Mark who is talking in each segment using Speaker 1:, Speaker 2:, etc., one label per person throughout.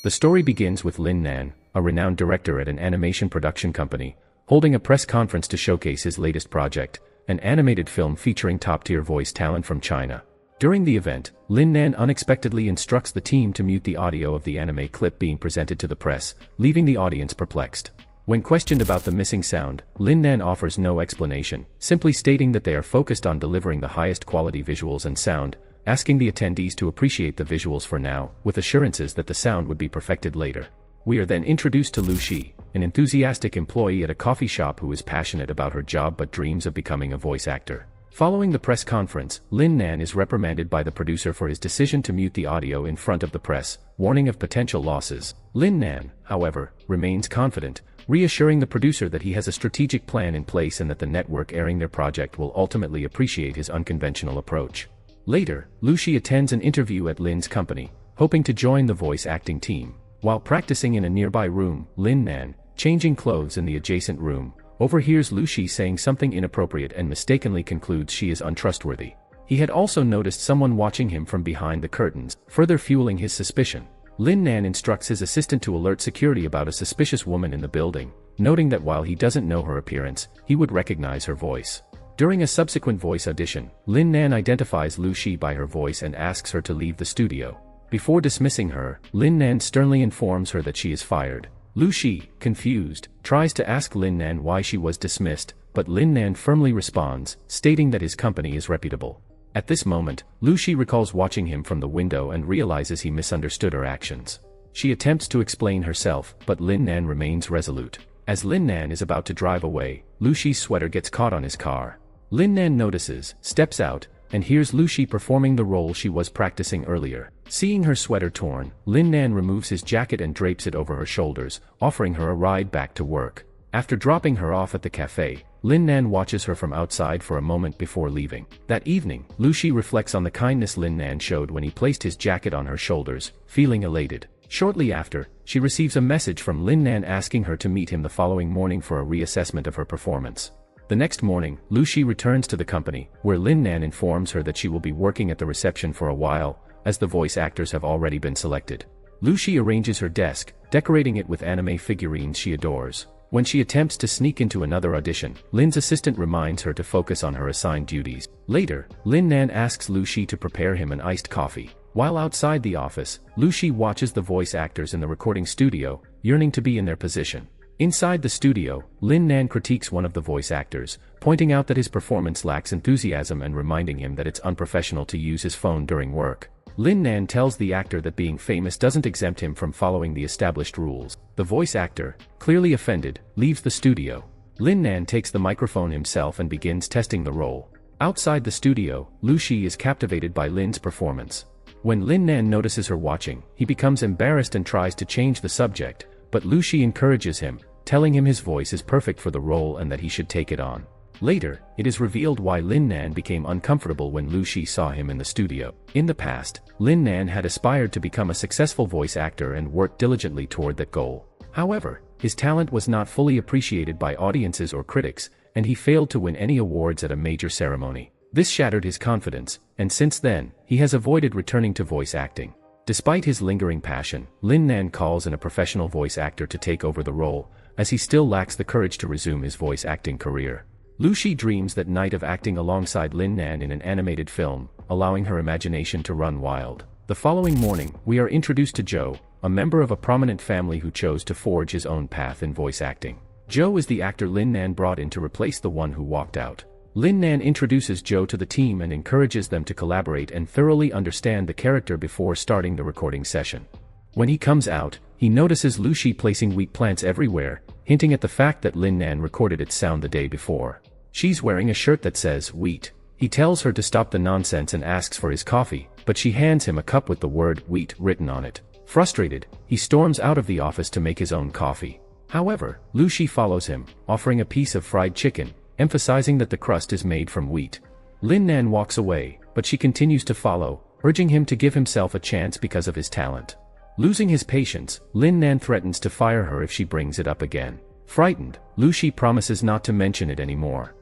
Speaker 1: The story begins with Lin Nan, a renowned director at an animation production company, holding a press conference to showcase his latest project, an animated film featuring top-tier voice talent from China. During the event, Lin Nan unexpectedly instructs the team to mute the audio of the anime clip being presented to the press, leaving the audience perplexed. When questioned about the missing sound, Lin Nan offers no explanation, simply stating that they are focused on delivering the highest quality visuals and sound, asking the attendees to appreciate the visuals for now, with assurances that the sound would be perfected later. We are then introduced to Lu Shi, an enthusiastic employee at a coffee shop who is passionate about her job but dreams of becoming a voice actor. Following the press conference, Lin Nan is reprimanded by the producer for his decision to mute the audio in front of the press, warning of potential losses. Lin Nan, however, remains confident, reassuring the producer that he has a strategic plan in place and that the network airing their project will ultimately appreciate his unconventional approach. Later, Lu Shi attends an interview at Lin's company, hoping to join the voice acting team. While practicing in a nearby room, Lin Nan, changing clothes in the adjacent room, overhears Lu Shi saying something inappropriate and mistakenly concludes she is untrustworthy. He had also noticed someone watching him from behind the curtains, further fueling his suspicion. Lin Nan instructs his assistant to alert security about a suspicious woman in the building, noting that while he doesn't know her appearance, he would recognize her voice. During a subsequent voice audition, Lin Nan identifies Lu Shi by her voice and asks her to leave the studio. Before dismissing her, Lin Nan sternly informs her that she is fired. Lu Shi, confused, tries to ask Lin Nan why she was dismissed, but Lin Nan firmly responds, stating that his company is reputable. At this moment, Lu Shi recalls watching him from the window and realizes he misunderstood her actions. She attempts to explain herself, but Lin Nan remains resolute. As Lin Nan is about to drive away, Lu Shi's sweater gets caught on his car. Lin Nan notices, steps out, and hears Lu Shi performing the role she was practicing earlier. Seeing her sweater torn, Lin Nan removes his jacket and drapes it over her shoulders, offering her a ride back to work. After dropping her off at the cafe, Lin Nan watches her from outside for a moment before leaving. That evening, Lu Shi reflects on the kindness Lin Nan showed when he placed his jacket on her shoulders, feeling elated. Shortly after, she receives a message from Lin Nan asking her to meet him the following morning for a reassessment of her performance. The next morning, Lu Shi returns to the company, where Lin Nan informs her that she will be working at the reception for a while, as the voice actors have already been selected. Lu Shi arranges her desk, decorating it with anime figurines she adores. When she attempts to sneak into another audition, Lin's assistant reminds her to focus on her assigned duties. Later, Lin Nan asks Lu Shi to prepare him an iced coffee. While outside the office, Lu Shi watches the voice actors in the recording studio, yearning to be in their position. Inside the studio, Lin Nan critiques one of the voice actors, pointing out that his performance lacks enthusiasm and reminding him that it's unprofessional to use his phone during work. Lin Nan tells the actor that being famous doesn't exempt him from following the established rules. The voice actor, clearly offended, leaves the studio. Lin Nan takes the microphone himself and begins testing the role. Outside the studio, Lu Shi is captivated by Lin's performance. When Lin Nan notices her watching, he becomes embarrassed and tries to change the subject, but Lu Shi encourages him, telling him his voice is perfect for the role and that he should take it on. Later, it is revealed why Lin Nan became uncomfortable when Lu Shi saw him in the studio. In the past, Lin Nan had aspired to become a successful voice actor and worked diligently toward that goal. However, his talent was not fully appreciated by audiences or critics, and he failed to win any awards at a major ceremony. This shattered his confidence, and since then, he has avoided returning to voice acting. Despite his lingering passion, Lin Nan calls in a professional voice actor to take over the role, as he still lacks the courage to resume his voice acting career. Lu Shi dreams that night of acting alongside Lin Nan in an animated film, allowing her imagination to run wild. The following morning, we are introduced to Joe, a member of a prominent family who chose to forge his own path in voice acting. Joe is the actor Lin Nan brought in to replace the one who walked out. Lin Nan introduces Joe to the team and encourages them to collaborate and thoroughly understand the character before starting the recording session. When he comes out, he notices Lu Shi placing wheat plants everywhere, hinting at the fact that Lin Nan recorded its sound the day before. She's wearing a shirt that says wheat. He tells her to stop the nonsense and asks for his coffee, but she hands him a cup with the word wheat written on it. Frustrated, he storms out of the office to make his own coffee. However, Lu Shi follows him, offering a piece of fried chicken, emphasizing that the crust is made from wheat. Lin Nan walks away, but she continues to follow, urging him to give himself a chance because of his talent. Losing his patience, Lin Nan threatens to fire her if she brings it up again. Frightened, Lu Shi promises not to mention it anymore.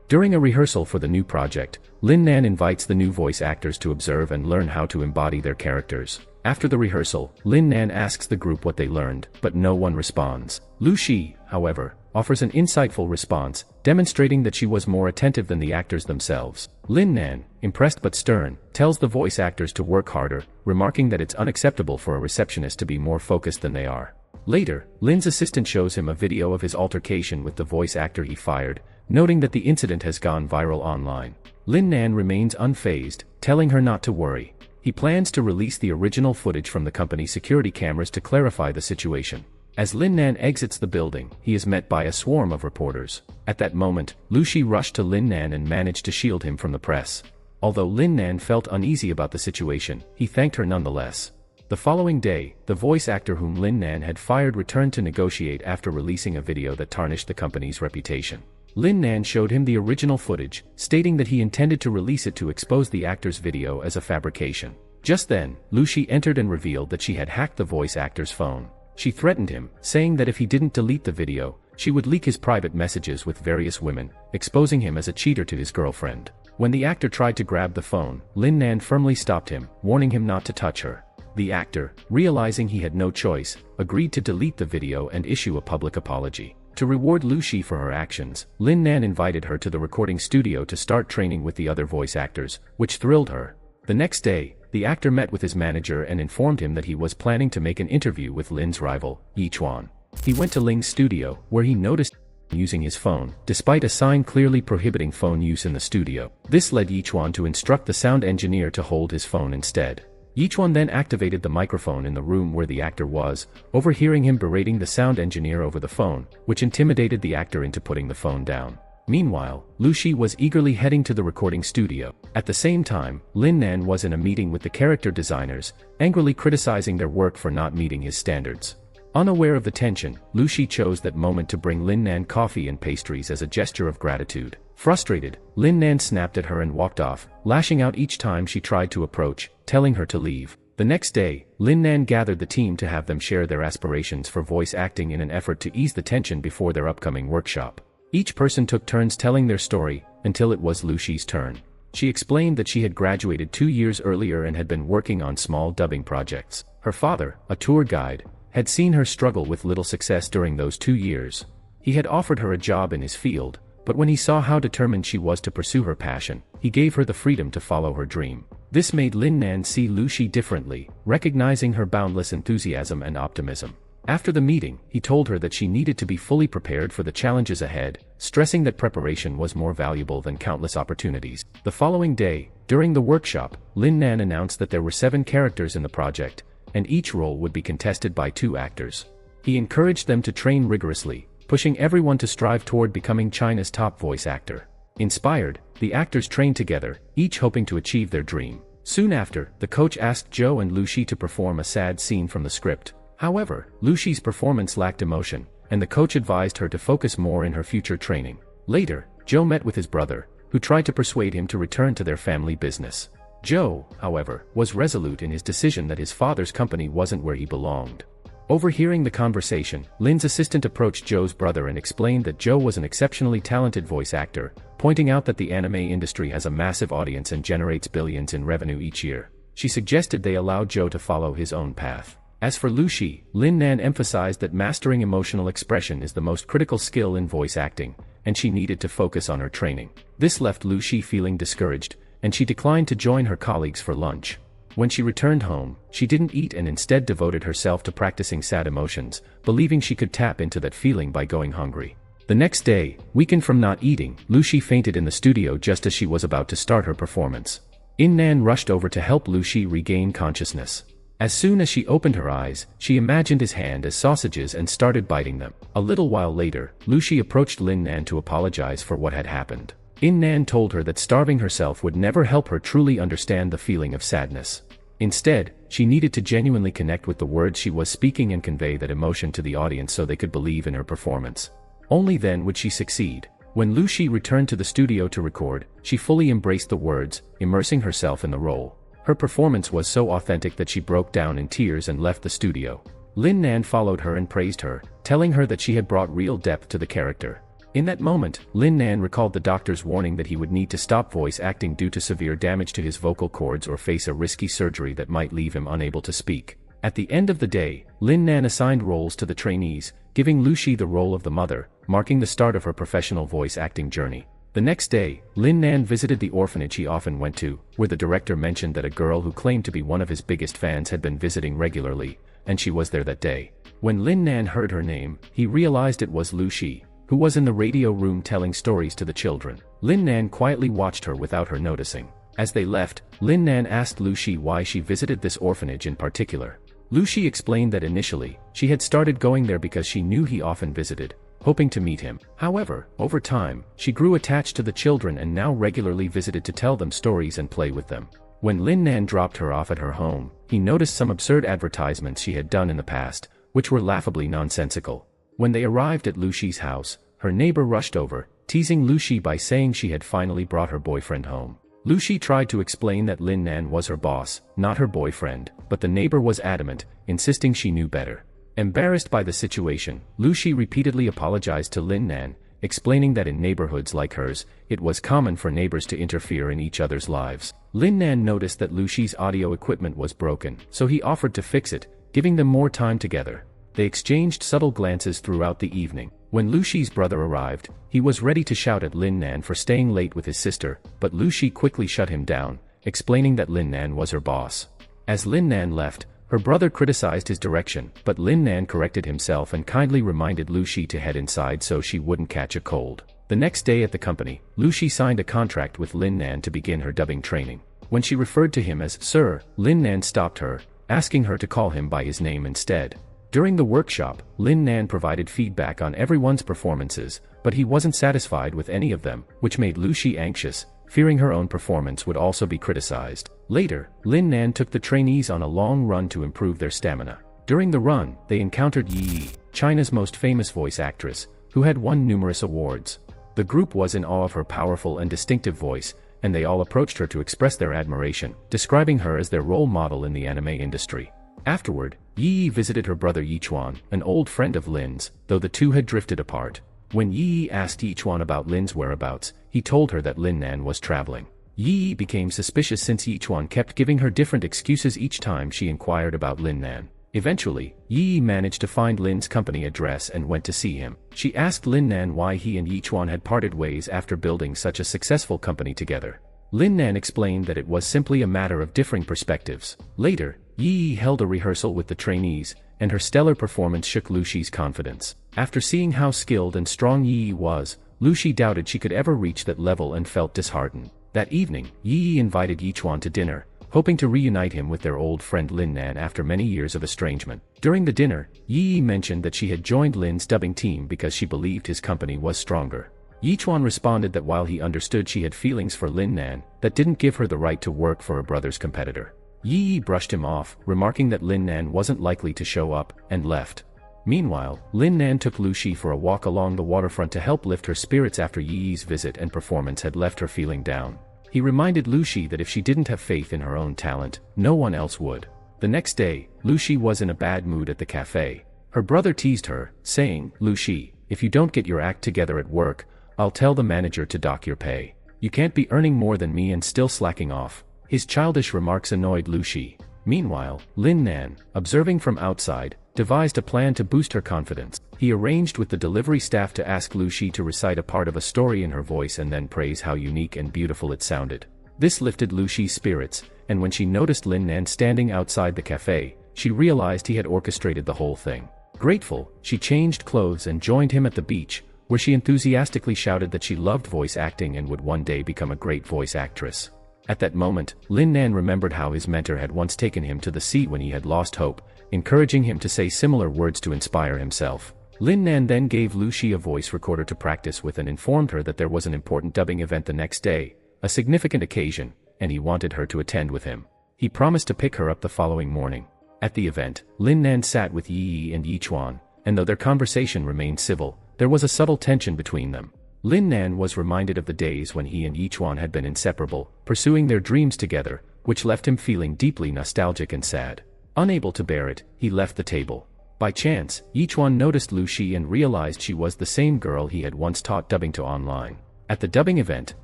Speaker 1: During a rehearsal for the new project, Lin Nan invites the new voice actors to observe and learn how to embody their characters. After the rehearsal, Lin Nan asks the group what they learned, but no one responds. Lu Shi, however, offers an insightful response, demonstrating that she was more attentive than the actors themselves. Lin Nan, impressed but stern, tells the voice actors to work harder, remarking that it's unacceptable for a receptionist to be more focused than they are. Later, Lin's assistant shows him a video of his altercation with the voice actor he fired, noting that the incident has gone viral online. Lin Nan remains unfazed, telling her not to worry. He plans to release the original footage from the company's security cameras to clarify the situation. As Lin Nan exits the building, he is met by a swarm of reporters. At that moment, Lu Shi rushed to Lin Nan and managed to shield him from the press. Although Lin Nan felt uneasy about the situation, he thanked her nonetheless. The following day, the voice actor whom Lin Nan had fired returned to negotiate after releasing a video that tarnished the company's reputation. Lin Nan showed him the original footage, stating that he intended to release it to expose the actor's video as a fabrication. Just then, Lu Shi entered and revealed that she had hacked the voice actor's phone. She threatened him, saying that if he didn't delete the video, she would leak his private messages with various women, exposing him as a cheater to his girlfriend. When the actor tried to grab the phone, Lin Nan firmly stopped him, warning him not to touch her. The actor, realizing he had no choice, agreed to delete the video and issue a public apology. To reward Lu Shi for her actions, Lin Nan invited her to the recording studio to start training with the other voice actors, which thrilled her. The next day, the actor met with his manager and informed him that he was planning to make an interview with Lin's rival, Yi Chuan. He went to Ling's studio, where he noticed him using his phone, despite a sign clearly prohibiting phone use in the studio. This led Yi Chuan to instruct the sound engineer to hold his phone instead. Yi Chuan then activated the microphone in the room where the actor was, overhearing him berating the sound engineer over the phone, which intimidated the actor into putting the phone down. Meanwhile, Lu Shi was eagerly heading to the recording studio. At the same time, Lin Nan was in a meeting with the character designers, angrily criticizing their work for not meeting his standards. Unaware of the tension, Lu Shi chose that moment to bring Lin Nan coffee and pastries as a gesture of gratitude. Frustrated, Lin Nan snapped at her and walked off, lashing out each time she tried to approach, telling her to leave. The next day, Lin Nan gathered the team to have them share their aspirations for voice acting in an effort to ease the tension before their upcoming workshop. Each person took turns telling their story, until it was Lu Shi's turn. She explained that she had graduated 2 years earlier and had been working on small dubbing projects. Her father, a tour guide, had seen her struggle with little success during those 2 years. He had offered her a job in his field, but when he saw how determined she was to pursue her passion, he gave her the freedom to follow her dream. This made Lin Nan see Lu Shi differently, recognizing her boundless enthusiasm and optimism. After the meeting, he told her that she needed to be fully prepared for the challenges ahead, stressing that preparation was more valuable than countless opportunities. The following day, during the workshop, Lin Nan announced that there were 7 characters in the project, and each role would be contested by 2 actors. He encouraged them to train rigorously, pushing everyone to strive toward becoming China's top voice actor. Inspired, the actors trained together, each hoping to achieve their dream. Soon after, the coach asked Zhou and Lu Shi to perform a sad scene from the script. However, Lu Shi's performance lacked emotion, and the coach advised her to focus more in her future training. Later, Zhou met with his brother, who tried to persuade him to return to their family business. Zhou, however, was resolute in his decision that his father's company wasn't where he belonged. Overhearing the conversation, Lin's assistant approached Zhou's brother and explained that Zhou was an exceptionally talented voice actor, pointing out that the anime industry has a massive audience and generates billions in revenue each year. She suggested they allow Zhou to follow his own path. As for Lu Shi, Lin Nan emphasized that mastering emotional expression is the most critical skill in voice acting, and she needed to focus on her training. This left Lu Shi feeling discouraged, and she declined to join her colleagues for lunch. When she returned home, she didn't eat and instead devoted herself to practicing sad emotions, believing she could tap into that feeling by going hungry. The next day, weakened from not eating, Lu Shi fainted in the studio just as she was about to start her performance. In Nan rushed over to help Lu Shi regain consciousness. As soon as she opened her eyes, she imagined his hand as sausages and started biting them. A little while later, Lu Shi approached Lin Nan to apologize for what had happened. In Nan told her that starving herself would never help her truly understand the feeling of sadness. Instead, she needed to genuinely connect with the words she was speaking and convey that emotion to the audience so they could believe in her performance. Only then would she succeed. When Lu Shi returned to the studio to record, she fully embraced the words, immersing herself in the role. Her performance was so authentic that she broke down in tears and left the studio. Lin Nan followed her and praised her, telling her that she had brought real depth to the character. In that moment, Lin Nan recalled the doctor's warning that he would need to stop voice acting due to severe damage to his vocal cords or face a risky surgery that might leave him unable to speak. At the end of the day, Lin Nan assigned roles to the trainees, giving Lu Shi the role of the mother, marking the start of her professional voice acting journey. The next day, Lin Nan visited the orphanage he often went to, where the director mentioned that a girl who claimed to be one of his biggest fans had been visiting regularly, and she was there that day. When Lin Nan heard her name, he realized it was Lu Shi, who was in the radio room telling stories to the children. Lin Nan quietly watched her without her noticing. As they left, Lin Nan asked Lu Shi why she visited this orphanage in particular. Lu Shi explained that initially, she had started going there because she knew he often visited, hoping to meet him. However, over time, she grew attached to the children and now regularly visited to tell them stories and play with them. When Lin Nan dropped her off at her home, he noticed some absurd advertisements she had done in the past, which were laughably nonsensical. When they arrived at Lu Shi's house, her neighbor rushed over, teasing Lu Shi by saying she had finally brought her boyfriend home. Lu Shi tried to explain that Lin Nan was her boss, not her boyfriend, but the neighbor was adamant, insisting she knew better. Embarrassed by the situation, Lu Shi repeatedly apologized to Lin Nan, explaining that in neighborhoods like hers, it was common for neighbors to interfere in each other's lives. Lin Nan noticed that Lu Shi's audio equipment was broken, so he offered to fix it, giving them more time together. They exchanged subtle glances throughout the evening. When Lu Shi's brother arrived, he was ready to shout at Lin Nan for staying late with his sister, but Lu Shi quickly shut him down, explaining that Lin Nan was her boss. As Lin Nan left, her brother criticized his direction, but Lin Nan corrected himself and kindly reminded Lu Shi to head inside so she wouldn't catch a cold. The next day at the company, Lu Shi signed a contract with Lin Nan to begin her dubbing training. When she referred to him as Sir, Lin Nan stopped her, asking her to call him by his name instead. During the workshop, Lin Nan provided feedback on everyone's performances, but he wasn't satisfied with any of them, which made Lu Shi anxious, fearing her own performance would also be criticized. Later, Lin Nan took the trainees on a long run to improve their stamina. During the run, they encountered Yi Yi, China's most famous voice actress, who had won numerous awards. The group was in awe of her powerful and distinctive voice, and they all approached her to express their admiration, describing her as their role model in the anime industry. Afterward, Yi Yi visited her brother Yichuan, an old friend of Lin's, though the two had drifted apart. When Yi Yi asked Yichuan about Lin's whereabouts, he told her that Lin Nan was traveling. Yi Yi became suspicious since Yichuan kept giving her different excuses each time she inquired about Lin Nan. Eventually, Yi Yi managed to find Lin's company address and went to see him. She asked Lin Nan why he and Yichuan had parted ways after building such a successful company together. Lin Nan explained that it was simply a matter of differing perspectives. Later, Yi Yi held a rehearsal with the trainees, and her stellar performance shook Lu Shi's confidence. After seeing how skilled and strong Yi Yi was, Lu Shi doubted she could ever reach that level and felt disheartened. That evening, Yi Yi invited Yichuan to dinner, hoping to reunite him with their old friend Lin Nan after many years of estrangement. During the dinner, Yi Yi mentioned that she had joined Lin's dubbing team because she believed his company was stronger. Yichuan responded that while he understood she had feelings for Lin Nan, that didn't give her the right to work for her brother's competitor. Yi Yi brushed him off, remarking that Lin Nan wasn't likely to show up, and left. Meanwhile, Lin Nan took Lu Shi for a walk along the waterfront to help lift her spirits after Yi Yi's visit and performance had left her feeling down. He reminded Lu Shi that if she didn't have faith in her own talent, no one else would. The next day, Lu Shi was in a bad mood at the cafe. Her brother teased her, saying, "Lu Shi, if you don't get your act together at work, I'll tell the manager to dock your pay. You can't be earning more than me and still slacking off." His childish remarks annoyed Lu Shi. Meanwhile, Lin Nan, observing from outside, devised a plan to boost her confidence. He arranged with the delivery staff to ask Lu Shi to recite a part of a story in her voice and then praise how unique and beautiful it sounded. This lifted Lu Shi's spirits, and when she noticed Lin Nan standing outside the cafe, she realized he had orchestrated the whole thing. Grateful, she changed clothes and joined him at the beach, where she enthusiastically shouted that she loved voice acting and would one day become a great voice actress. At that moment, Lin Nan remembered how his mentor had once taken him to the sea when he had lost hope, encouraging him to say similar words to inspire himself. Lin Nan then gave Lu Shi a voice recorder to practice with and informed her that there was an important dubbing event the next day, a significant occasion, and he wanted her to attend with him. He promised to pick her up the following morning. At the event, Lin Nan sat with Yi Yi and Yichuan, and though their conversation remained civil, there was a subtle tension between them. Lin Nan was reminded of the days when he and Yichuan had been inseparable, pursuing their dreams together, which left him feeling deeply nostalgic and sad. Unable to bear it, he left the table. By chance, Yichuan noticed Lu Shi and realized she was the same girl he had once taught dubbing to online. At the dubbing event,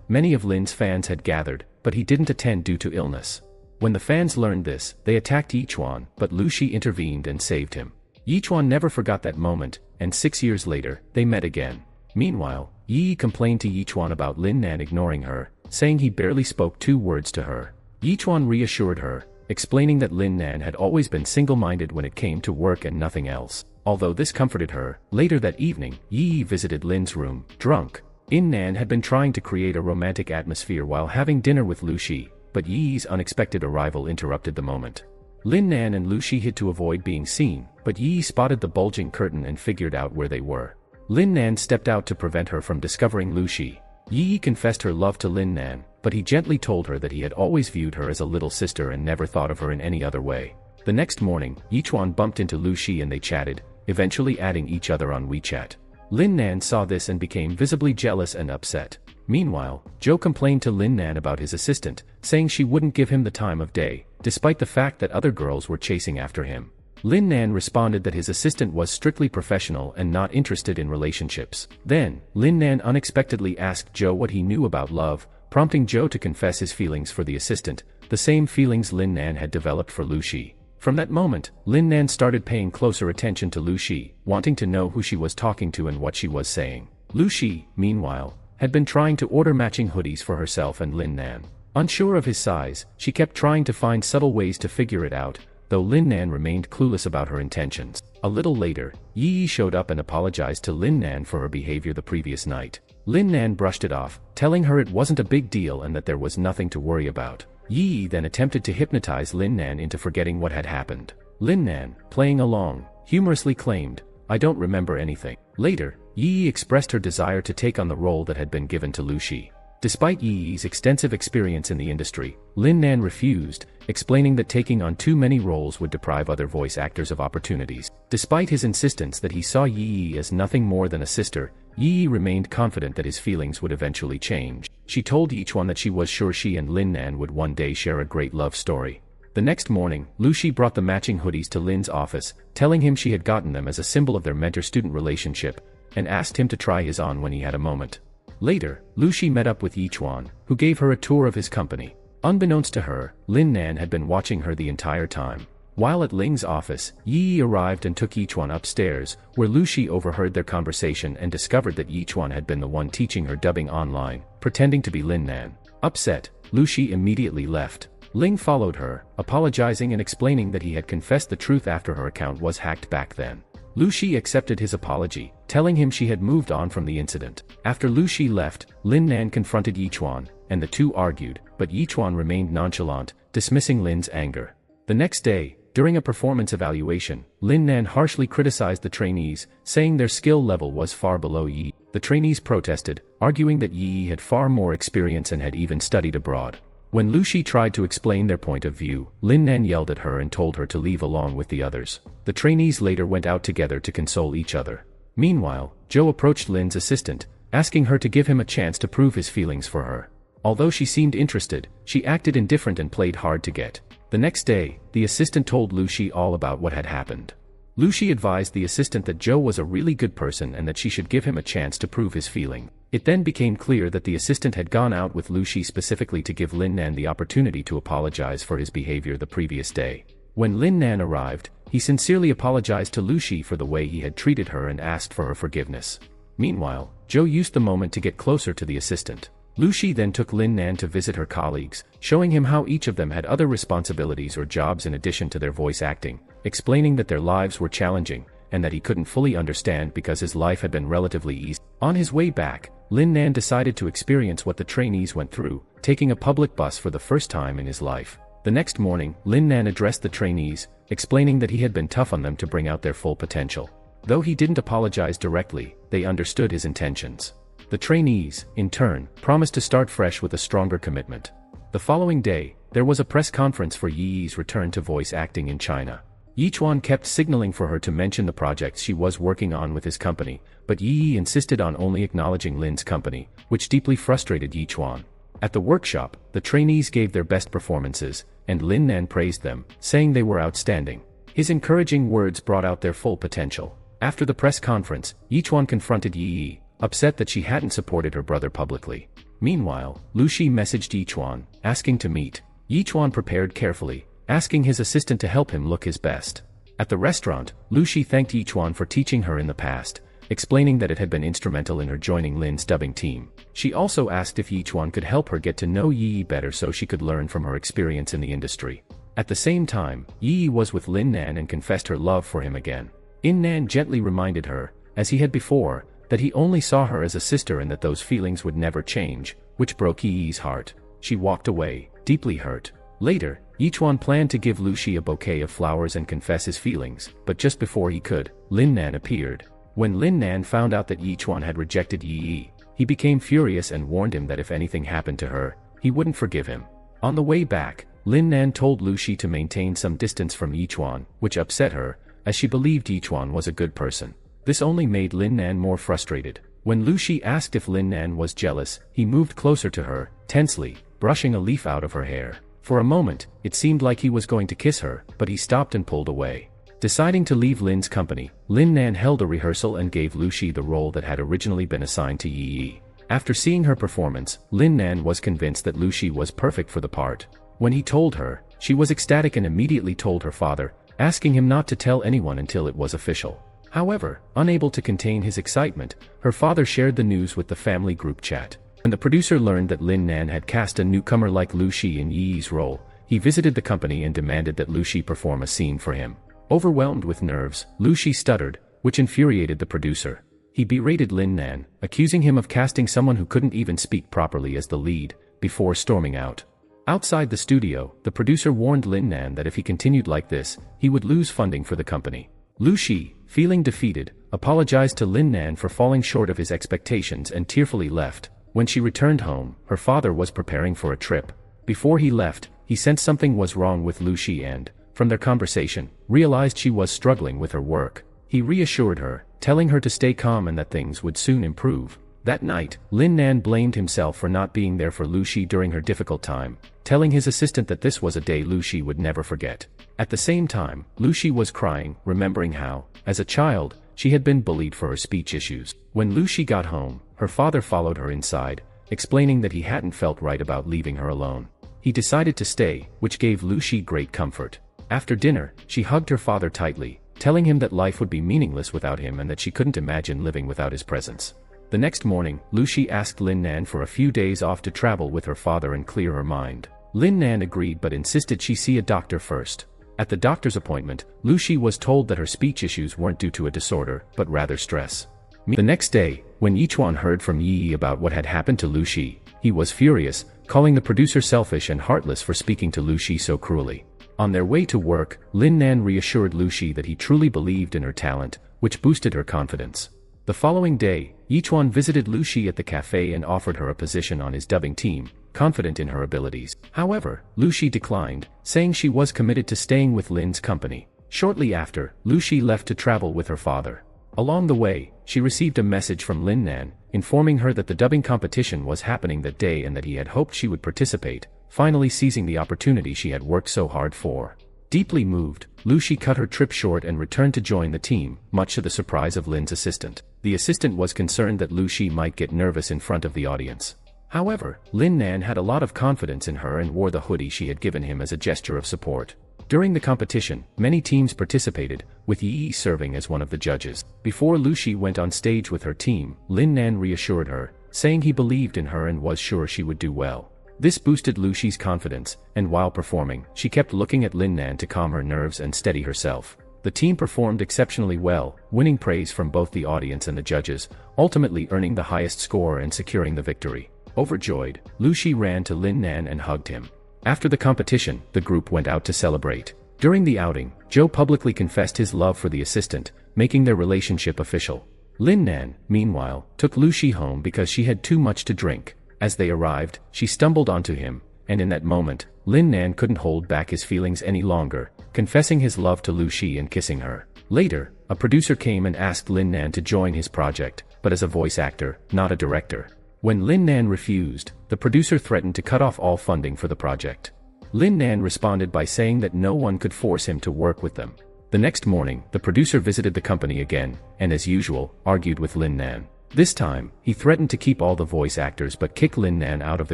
Speaker 1: many of Lin's fans had gathered, but he didn't attend due to illness. When the fans learned this, they attacked Yichuan, but Lu Shi intervened and saved him. Yichuan never forgot that moment, and 6 years later, they met again. Meanwhile, Yi complained to Yichuan about Lin Nan ignoring her, saying he barely spoke 2 words to her. Yichuan reassured her, explaining that Lin Nan had always been single-minded when it came to work and nothing else. Although this comforted her, later that evening, Yi visited Lin's room, drunk. Lin Nan had been trying to create a romantic atmosphere while having dinner with Lu Shi, but Yi's unexpected arrival interrupted the moment. Lin Nan and Lu Shi hid to avoid being seen, but Yi spotted the bulging curtain and figured out where they were. Lin Nan stepped out to prevent her from discovering Lu Shi. Yi confessed her love to Lin Nan, but he gently told her that he had always viewed her as a little sister and never thought of her in any other way. The next morning, Yichuan bumped into Lu Shi and they chatted, eventually adding each other on WeChat. Lin Nan saw this and became visibly jealous and upset. Meanwhile, Joe complained to Lin Nan about his assistant, saying she wouldn't give him the time of day, despite the fact that other girls were chasing after him. Lin Nan responded that his assistant was strictly professional and not interested in relationships. Then, Lin Nan unexpectedly asked Joe what he knew about love, prompting Joe to confess his feelings for the assistant, the same feelings Lin Nan had developed for Lu Shi. From that moment, Lin Nan started paying closer attention to Lu Shi, wanting to know who she was talking to and what she was saying. Lu Shi, meanwhile, had been trying to order matching hoodies for herself and Lin Nan. Unsure of his size, she kept trying to find subtle ways to figure it out, though Lin Nan remained clueless about her intentions. A little later, Yi showed up and apologized to Lin Nan for her behavior the previous night. Lin Nan brushed it off, telling her it wasn't a big deal and that there was nothing to worry about. Yi then attempted to hypnotize Lin Nan into forgetting what had happened. Lin Nan, playing along, humorously claimed, "I don't remember anything." Later, Yi expressed her desire to take on the role that had been given to Lu Shi. Despite Yi's extensive experience in the industry, Lin Nan refused, explaining that taking on too many roles would deprive other voice actors of opportunities. Despite his insistence that he saw Yi as nothing more than a sister, Yi remained confident that his feelings would eventually change. She told Yichuan that she was sure she and Lin Nan would one day share a great love story. The next morning, Lu Shi brought the matching hoodies to Lin's office, telling him she had gotten them as a symbol of their mentor-student relationship, and asked him to try his on when he had a moment. Later, Lu Shi met up with Yichuan, who gave her a tour of his company. Unbeknownst to her, Lin Nan had been watching her the entire time. While at Ling's office, Yi arrived and took Yichuan upstairs, where Lu Shi overheard their conversation and discovered that Yichuan had been the one teaching her dubbing online, pretending to be Lin Nan. Upset, Lu Shi immediately left. Ling followed her, apologizing and explaining that he had confessed the truth after her account was hacked back then. Lu Shi accepted his apology, telling him she had moved on from the incident. After Lu Shi left, Lin Nan confronted Yichuan, and the two argued, but Yichuan remained nonchalant, dismissing Lin's anger. The next day, during a performance evaluation, Lin Nan harshly criticized the trainees, saying their skill level was far below Yi. The trainees protested, arguing that Yi had far more experience and had even studied abroad. When Lu Shi tried to explain their point of view, Lin Nan yelled at her and told her to leave along with the others. The trainees later went out together to console each other. Meanwhile, Joe approached Lin's assistant, asking her to give him a chance to prove his feelings for her. Although she seemed interested, she acted indifferent and played hard to get. The next day, the assistant told Lu Shi all about what had happened. Lu Shi advised the assistant that Joe was a really good person and that she should give him a chance to prove his feeling. It then became clear that the assistant had gone out with Lu Shi specifically to give Lin Nan the opportunity to apologize for his behavior the previous day. When Lin Nan arrived, he sincerely apologized to Lu Shi for the way he had treated her and asked for her forgiveness. Meanwhile, Joe used the moment to get closer to the assistant. Lu Shi then took Lin Nan to visit her colleagues, showing him how each of them had other responsibilities or jobs in addition to their voice acting, explaining that their lives were challenging, and that he couldn't fully understand because his life had been relatively easy. On his way back, Lin Nan decided to experience what the trainees went through, taking a public bus for the first time in his life. The next morning, Lin Nan addressed the trainees, explaining that he had been tough on them to bring out their full potential. Though he didn't apologize directly, they understood his intentions. The trainees, in turn, promised to start fresh with a stronger commitment. The following day, there was a press conference for Yi's return to voice acting in China. Yichuan kept signaling for her to mention the projects she was working on with his company, but Yi insisted on only acknowledging Lin's company, which deeply frustrated Yichuan. At the workshop, the trainees gave their best performances, and Lin Nan praised them, saying they were outstanding. His encouraging words brought out their full potential. After the press conference, Yichuan confronted Yi, upset that she hadn't supported her brother publicly. Meanwhile, Lu Shi messaged Yichuan, asking to meet. Yichuan prepared carefully, asking his assistant to help him look his best. At the restaurant, Lu Shi thanked Yichuan for teaching her in the past, explaining that it had been instrumental in her joining Lin's dubbing team. She also asked if Yichuan could help her get to know Yi better so she could learn from her experience in the industry. At the same time, Yi was with Lin Nan and confessed her love for him again. In Nan gently reminded her, as he had before, that he only saw her as a sister and that those feelings would never change, which broke Yi's heart. She walked away, deeply hurt. Later, Yichuan planned to give Lu Shi a bouquet of flowers and confess his feelings, but just before he could, Lin Nan appeared. When Lin Nan found out that Yichuan had rejected Yi, he became furious and warned him that if anything happened to her, he wouldn't forgive him. On the way back, Lin Nan told Lu Shi to maintain some distance from Yichuan, which upset her, as she believed Yichuan was a good person. This only made Lin Nan more frustrated. When Lu Shi asked if Lin Nan was jealous, he moved closer to her, tensely, brushing a leaf out of her hair. For a moment, it seemed like he was going to kiss her, but he stopped and pulled away. Deciding to leave Lin's company, Lin Nan held a rehearsal and gave Lu Shi the role that had originally been assigned to Yi. After seeing her performance, Lin Nan was convinced that Lu Shi was perfect for the part. When he told her, she was ecstatic and immediately told her father, asking him not to tell anyone until it was official. However, unable to contain his excitement, her father shared the news with the family group chat. When the producer learned that Lin Nan had cast a newcomer like Lu Shi in Yi's role, he visited the company and demanded that Lu Shi perform a scene for him. Overwhelmed with nerves, Lu Shi stuttered, which infuriated the producer. He berated Lin Nan, accusing him of casting someone who couldn't even speak properly as the lead, before storming out. Outside the studio, the producer warned Lin Nan that if he continued like this, he would lose funding for the company. Lu Shi, feeling defeated, apologized to Lin Nan for falling short of his expectations and tearfully left. When she returned home, her father was preparing for a trip. Before he left, he sensed something was wrong with Lu Shi and, from their conversation, realized she was struggling with her work. He reassured her, telling her to stay calm and that things would soon improve. That night, Lin Nan blamed himself for not being there for Lu Shi during her difficult time, telling his assistant that this was a day Lu Shi would never forget. At the same time, Lu Shi was crying, remembering how, as a child, she had been bullied for her speech issues. When Lu Shi got home, her father followed her inside, explaining that he hadn't felt right about leaving her alone. He decided to stay, which gave Lu Shi great comfort. After dinner, she hugged her father tightly, telling him that life would be meaningless without him and that she couldn't imagine living without his presence. The next morning, Lu Shi asked Lin Nan for a few days off to travel with her father and clear her mind. Lin Nan agreed but insisted she see a doctor first. At the doctor's appointment, Lu Shi was told that her speech issues weren't due to a disorder, but rather stress. The next day, when Yichuan heard from Yi about what had happened to Lu Shi, he was furious, calling the producer selfish and heartless for speaking to Lu Shi so cruelly. On their way to work, Lin Nan reassured Lu Shi that he truly believed in her talent, which boosted her confidence. The following day, Yichuan visited Lu Shi at the cafe and offered her a position on his dubbing team, confident in her abilities. However, Lu Shi declined, saying she was committed to staying with Lin's company. Shortly after, Lu Shi left to travel with her father. Along the way, she received a message from Lin Nan, informing her that the dubbing competition was happening that day and that he had hoped she would participate, finally seizing the opportunity she had worked so hard for. Deeply moved, Lu Shi cut her trip short and returned to join the team, much to the surprise of Lin's assistant. The assistant was concerned that Lu Shi might get nervous in front of the audience. However, Lin Nan had a lot of confidence in her and wore the hoodie she had given him as a gesture of support. During the competition, many teams participated, with Yi serving as one of the judges. Before Lu Shi went on stage with her team, Lin Nan reassured her, saying he believed in her and was sure she would do well. This boosted Lu Shi's confidence, and while performing, she kept looking at Lin Nan to calm her nerves and steady herself. The team performed exceptionally well, winning praise from both the audience and the judges, ultimately earning the highest score and securing the victory. Overjoyed, Lu Shi ran to Lin Nan and hugged him. After the competition, the group went out to celebrate. During the outing, Joe publicly confessed his love for the assistant, making their relationship official. Lin Nan, meanwhile, took Lu Shi home because she had too much to drink. As they arrived, she stumbled onto him, and in that moment, Lin Nan couldn't hold back his feelings any longer, confessing his love to Lu Shi and kissing her. Later, a producer came and asked Lin Nan to join his project, but as a voice actor, not a director. When Lin Nan refused, the producer threatened to cut off all funding for the project. Lin Nan responded by saying that no one could force him to work with them. The next morning, the producer visited the company again, and as usual, argued with Lin Nan. This time, he threatened to keep all the voice actors but kick Lin Nan out of the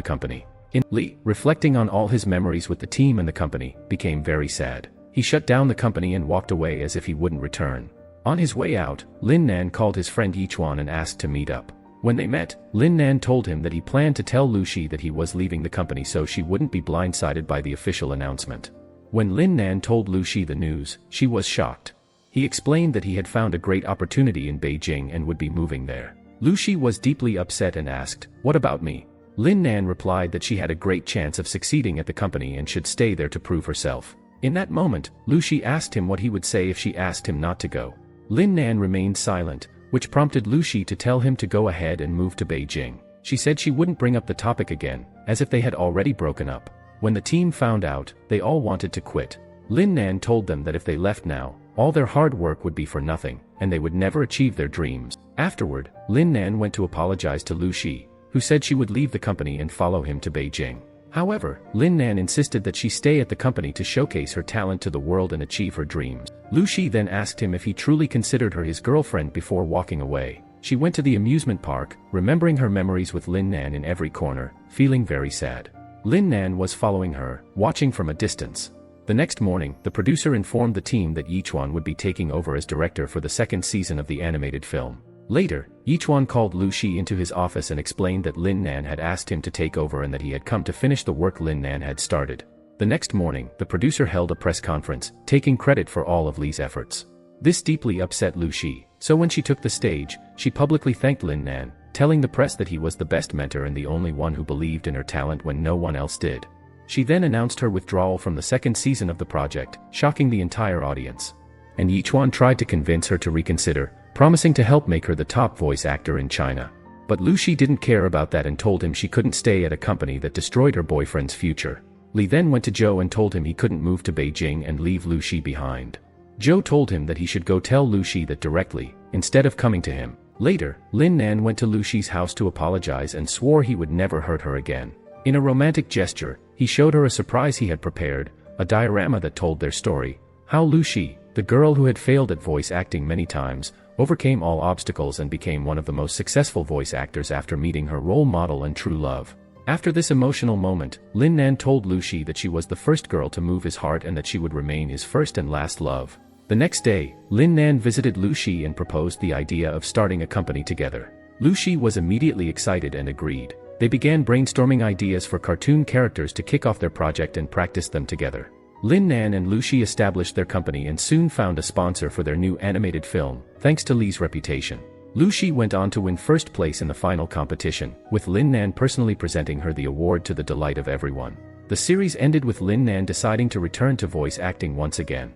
Speaker 1: company. Lee, reflecting on all his memories with the team and the company, became very sad. He shut down the company and walked away as if he wouldn't return. On his way out, Lin Nan called his friend Yichuan and asked to meet up. When they met, Lin Nan told him that he planned to tell Lu Shi that he was leaving the company so she wouldn't be blindsided by the official announcement. When Lin Nan told Lu Shi the news, she was shocked. He explained that he had found a great opportunity in Beijing and would be moving there. Lu Shi was deeply upset and asked, "What about me?" Lin Nan replied that she had a great chance of succeeding at the company and should stay there to prove herself. In that moment, Lu Shi asked him what he would say if she asked him not to go. Lin Nan remained silent, which prompted Lu Shi to tell him to go ahead and move to Beijing. She said she wouldn't bring up the topic again, as if they had already broken up. When the team found out, they all wanted to quit. Lin Nan told them that if they left now, all their hard work would be for nothing, and they would never achieve their dreams. Afterward, Lin Nan went to apologize to Lu Shi, who said she would leave the company and follow him to Beijing. However, Lin Nan insisted that she stay at the company to showcase her talent to the world and achieve her dreams. Lu Shi then asked him if he truly considered her his girlfriend before walking away. She went to the amusement park, remembering her memories with Lin Nan in every corner, feeling very sad. Lin Nan was following her, watching from a distance. The next morning, the producer informed the team that Yichuan would be taking over as director for the second season of the animated film. Later, Yichuan called Lu Shi into his office and explained that Lin Nan had asked him to take over and that he had come to finish the work Lin Nan had started. The next morning, the producer held a press conference, taking credit for all of Li's efforts. This deeply upset Lu Shi, so when she took the stage, she publicly thanked Lin Nan, telling the press that he was the best mentor and the only one who believed in her talent when no one else did. She then announced her withdrawal from the second season of the project, shocking the entire audience. And Yichuan tried to convince her to reconsider, promising to help make her the top voice actor in China. But Lu Shi didn't care about that and told him she couldn't stay at a company that destroyed her boyfriend's future. Li then went to Zhou and told him he couldn't move to Beijing and leave Lu Shi behind. Zhou told him that he should go tell Lu Shi that directly, instead of coming to him. Later, Lin Nan went to Lu Shi's house to apologize and swore he would never hurt her again. In a romantic gesture, he showed her a surprise he had prepared, a diorama that told their story, how Lu Shi, the girl who had failed at voice acting many times, overcame all obstacles and became one of the most successful voice actors after meeting her role model and true love. After this emotional moment, Lin Nan told Lu Shi that she was the first girl to move his heart and that she would remain his first and last love. The next day, Lin Nan visited Lu Shi and proposed the idea of starting a company together. Lu Shi was immediately excited and agreed. They began brainstorming ideas for cartoon characters to kick off their project and practice them together. Lin Nan and Lu Shi established their company and soon found a sponsor for their new animated film, thanks to Li's reputation. Lu Shi went on to win first place in the final competition, with Lin Nan personally presenting her the award to the delight of everyone. The series ended with Lin Nan deciding to return to voice acting once again.